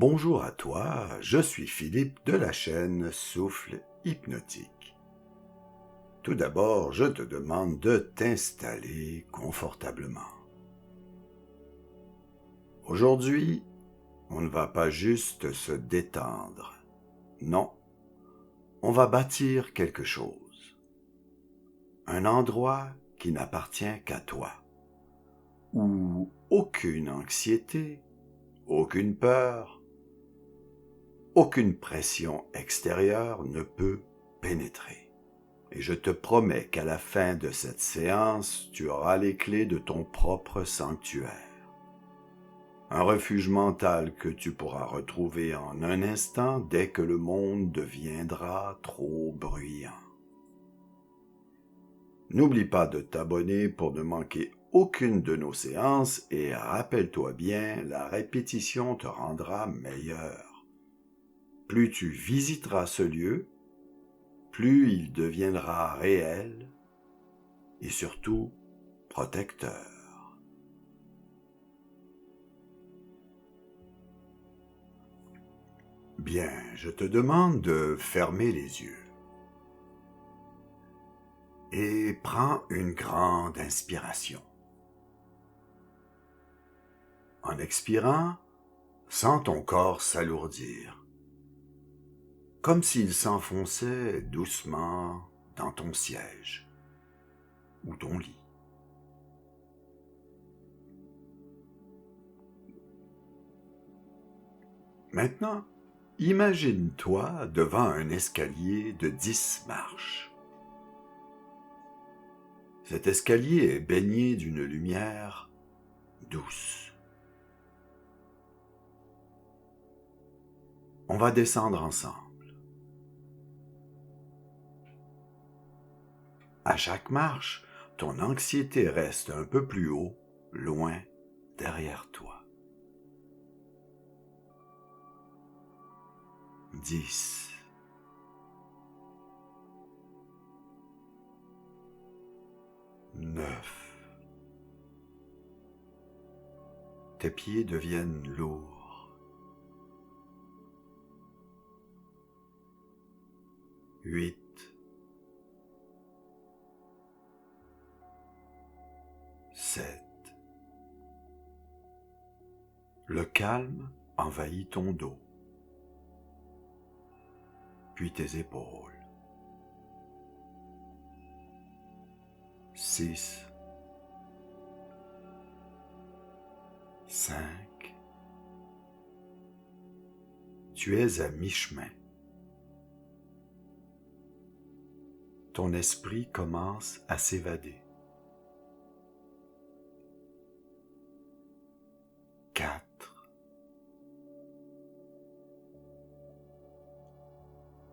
Bonjour à toi, je suis Philippe de la chaîne Souffle Hypnotique. Tout d'abord, je te demande de t'installer confortablement. Aujourd'hui, on ne va pas juste se détendre. Non, on va bâtir quelque chose. Un endroit qui n'appartient qu'à toi. Où aucune anxiété, aucune peur, aucune pression extérieure ne peut pénétrer. Et je te promets qu'à la fin de cette séance, tu auras les clés de ton propre sanctuaire. Un refuge mental que tu pourras retrouver en un instant dès que le monde deviendra trop bruyant. N'oublie pas de t'abonner pour ne manquer aucune de nos séances et rappelle-toi bien, la répétition te rendra meilleur. Plus tu visiteras ce lieu, plus il deviendra réel et surtout protecteur. Bien, je te demande de fermer les yeux et prends une grande inspiration. En expirant, sens ton corps s'alourdir, comme s'il s'enfonçait doucement dans ton siège ou ton lit. Maintenant, imagine-toi devant un escalier de 10 marches. Cet escalier est baigné d'une lumière douce. On va descendre ensemble. À chaque marche, ton anxiété reste un peu plus haut, loin derrière toi. 10. 9. Tes pieds deviennent lourds. 8. 7. Le calme envahit ton dos, puis tes épaules. 6. 5. Tu es à mi-chemin. Ton esprit commence à s'évader. 4.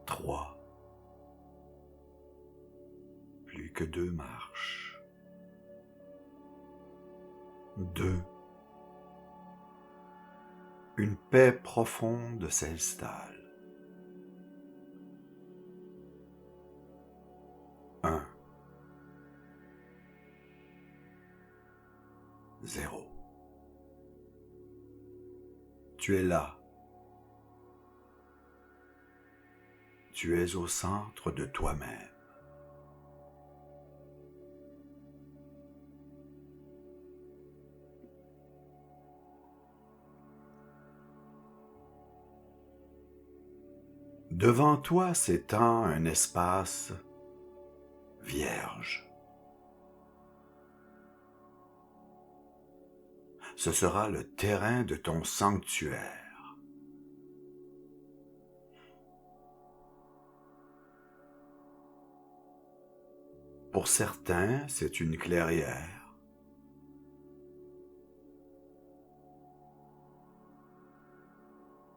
3. Plus que 2 marches. 2. Une paix profonde s'installe. 1. 0. Tu es là. Tu es au centre de toi-même. Devant toi s'étend un espace vierge. Ce sera le terrain de ton sanctuaire. Pour certains, c'est une clairière.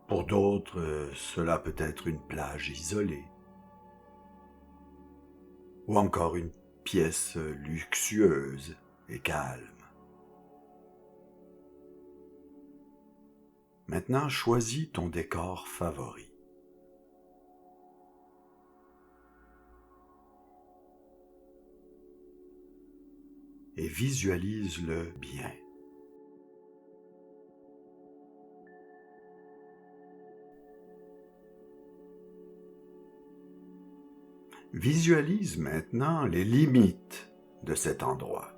Pour d'autres, cela peut être une plage isolée. Ou encore une pièce luxueuse et calme. Maintenant, choisis ton décor favori. Et visualise-le bien. Visualise maintenant les limites de cet endroit.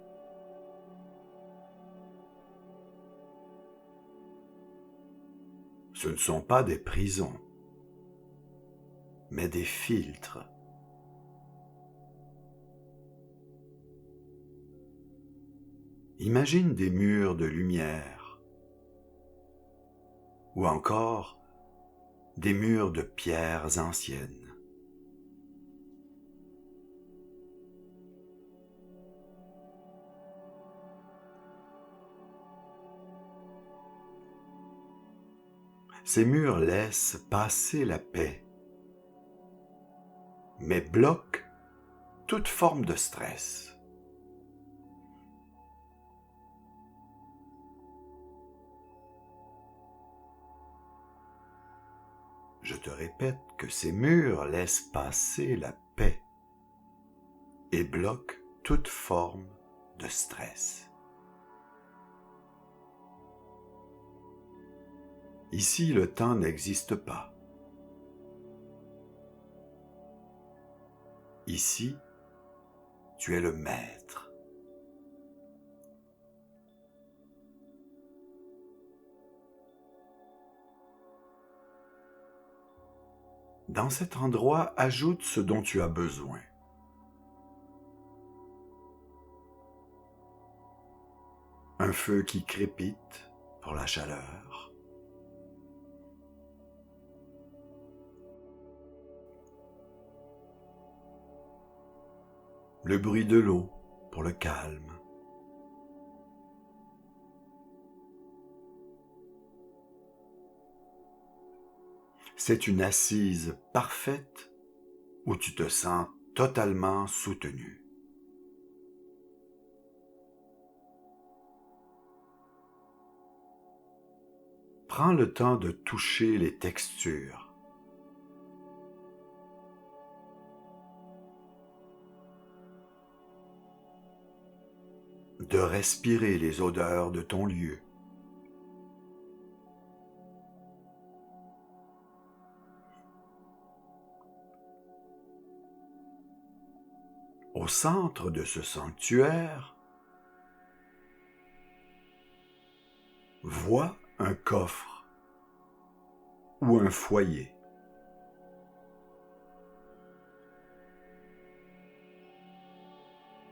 Ce ne sont pas des prisons, mais des filtres. Imagine des murs de lumière, ou encore des murs de pierres anciennes. Ces murs laissent passer la paix, mais bloquent toute forme de stress. Je te répète que ces murs laissent passer la paix et bloquent toute forme de stress. Ici, le temps n'existe pas. Ici, tu es le maître. Dans cet endroit, ajoute ce dont tu as besoin. Un feu qui crépite pour la chaleur. Le bruit de l'eau pour le calme. C'est une assise parfaite où tu te sens totalement soutenu. Prends le temps de toucher les textures. De respirer les odeurs de ton lieu. Au centre de ce sanctuaire, vois un coffre ou un foyer.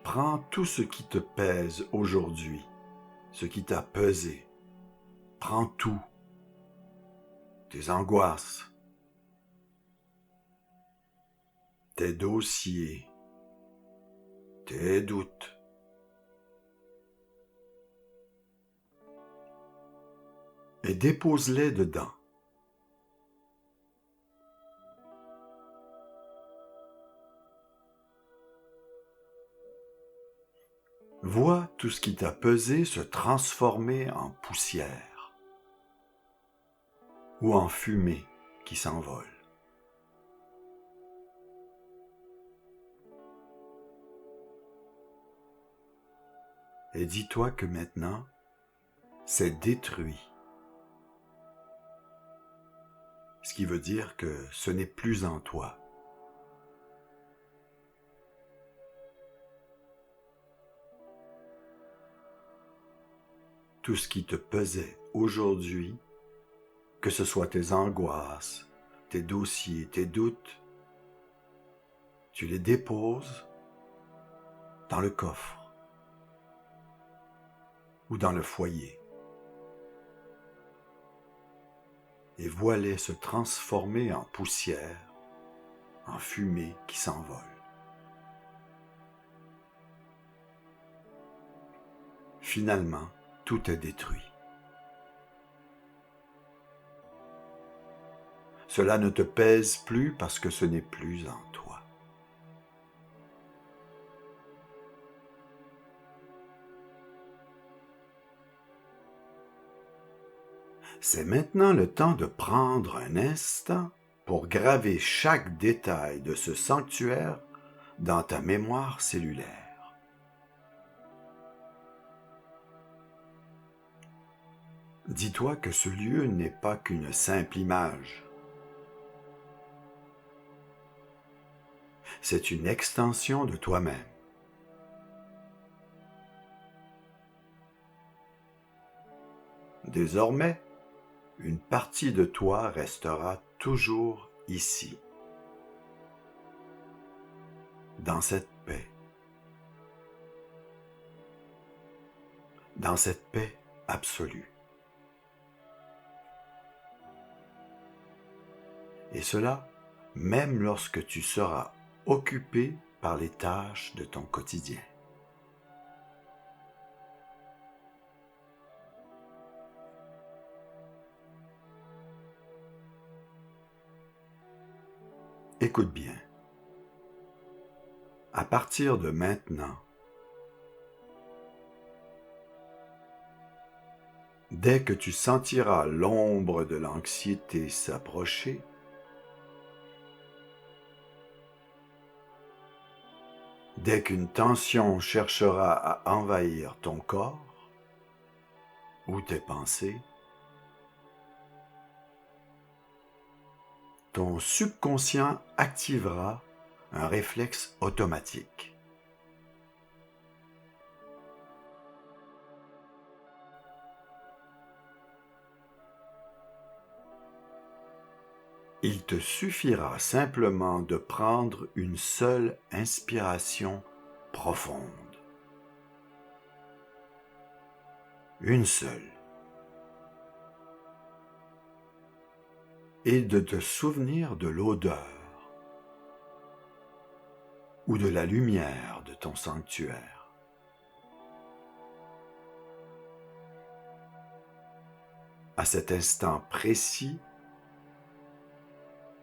Prends tout ce qui te pèse aujourd'hui, ce qui t'a pesé. Prends tout, tes angoisses, tes dossiers, tes doutes. Et dépose-les dedans. Vois tout ce qui t'a pesé se transformer en poussière ou en fumée qui s'envole. Et dis-toi que maintenant, c'est détruit. Ce qui veut dire que ce n'est plus en toi. Tout ce qui te pesait aujourd'hui, que ce soit tes angoisses, tes dossiers, tes doutes, tu les déposes dans le coffre ou dans le foyer. Et vois-les se transformer en poussière, en fumée qui s'envole. Finalement, tout est détruit. Cela ne te pèse plus parce que ce n'est plus en toi. C'est maintenant le temps de prendre un instant pour graver chaque détail de ce sanctuaire dans ta mémoire cellulaire. Dis-toi que ce lieu n'est pas qu'une simple image. c'est une extension de toi-même. Désormais, une partie de toi restera toujours ici, dans cette paix absolue. Et cela, même lorsque tu seras occupé par les tâches de ton quotidien. Écoute bien. À partir de maintenant, dès que tu sentiras l'ombre de l'anxiété s'approcher, dès qu'une tension cherchera à envahir ton corps ou tes pensées, ton subconscient activera un réflexe automatique. Il te suffira simplement de prendre une seule inspiration profonde. Une seule. Et de te souvenir de l'odeur ou de la lumière de ton sanctuaire. À cet instant précis,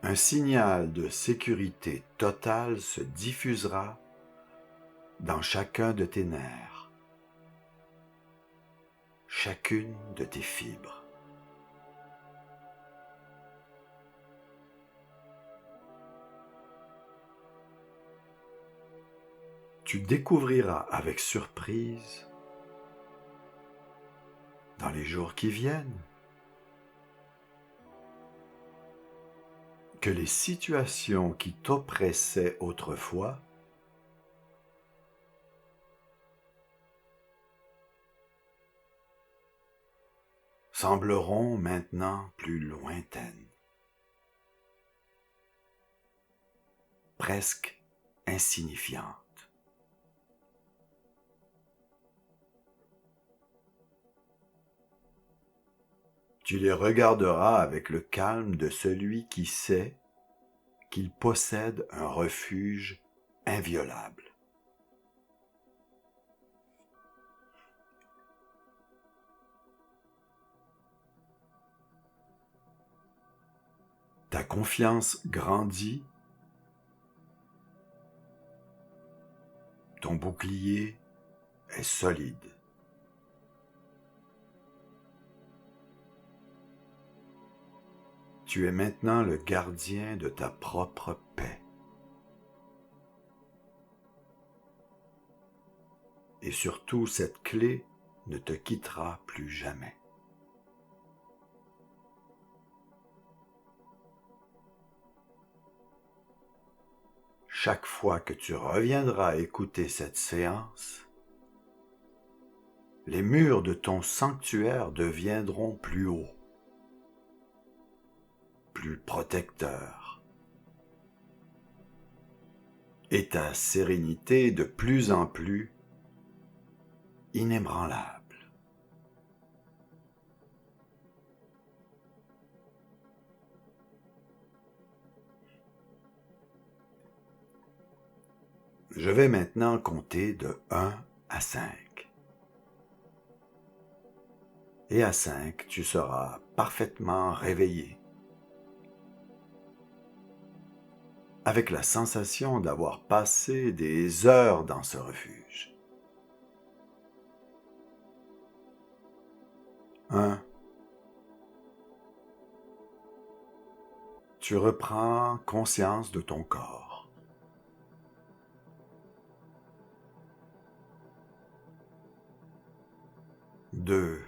un signal de sécurité totale se diffusera dans chacun de tes nerfs, chacune de tes fibres. Tu découvriras avec surprise, dans les jours qui viennent, que les situations qui t'oppressaient autrefois sembleront maintenant plus lointaines, presque insignifiantes. Tu les regarderas avec le calme de celui qui sait qu'il possède un refuge inviolable. Ta confiance grandit, ton bouclier est solide. Tu es maintenant le gardien de ta propre paix. Et surtout, cette clé ne te quittera plus jamais. Chaque fois que tu reviendras écouter cette séance, les murs de ton sanctuaire deviendront plus hauts, plus protecteurs, et ta sérénité de plus en plus inébranlable. Je vais maintenant compter de 1 à 5. Et à 5, tu seras parfaitement réveillé, avec la sensation d'avoir passé des heures dans ce refuge. 1. Tu reprends conscience de ton corps. 2.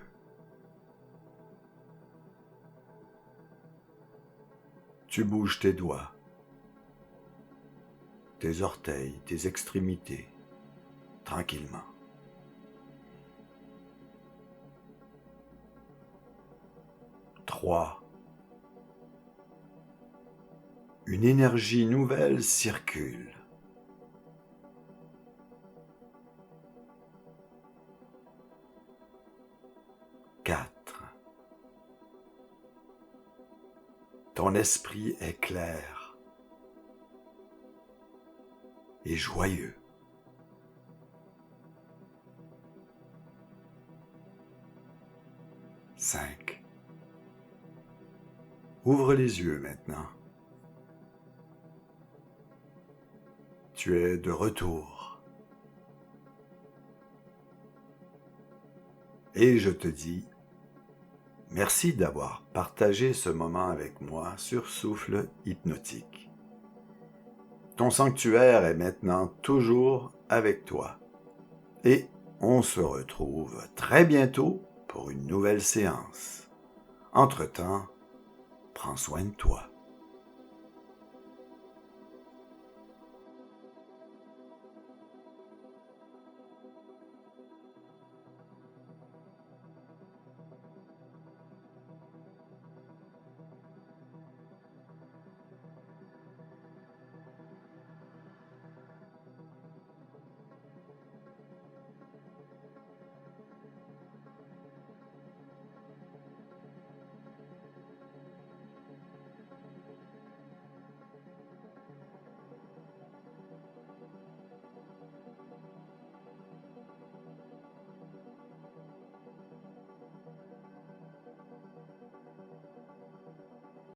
Tu bouges tes doigts, tes orteils, tes extrémités, tranquillement. 3. Une énergie nouvelle circule. 4. Ton esprit est clair et joyeux. 5. Ouvre les yeux maintenant. Tu es de retour. Et je te dis, merci d'avoir partagé ce moment avec moi sur Souffle Hypnotique. Ton sanctuaire est maintenant toujours avec toi. Et on se retrouve très bientôt pour une nouvelle séance. Entre-temps, prends soin de toi.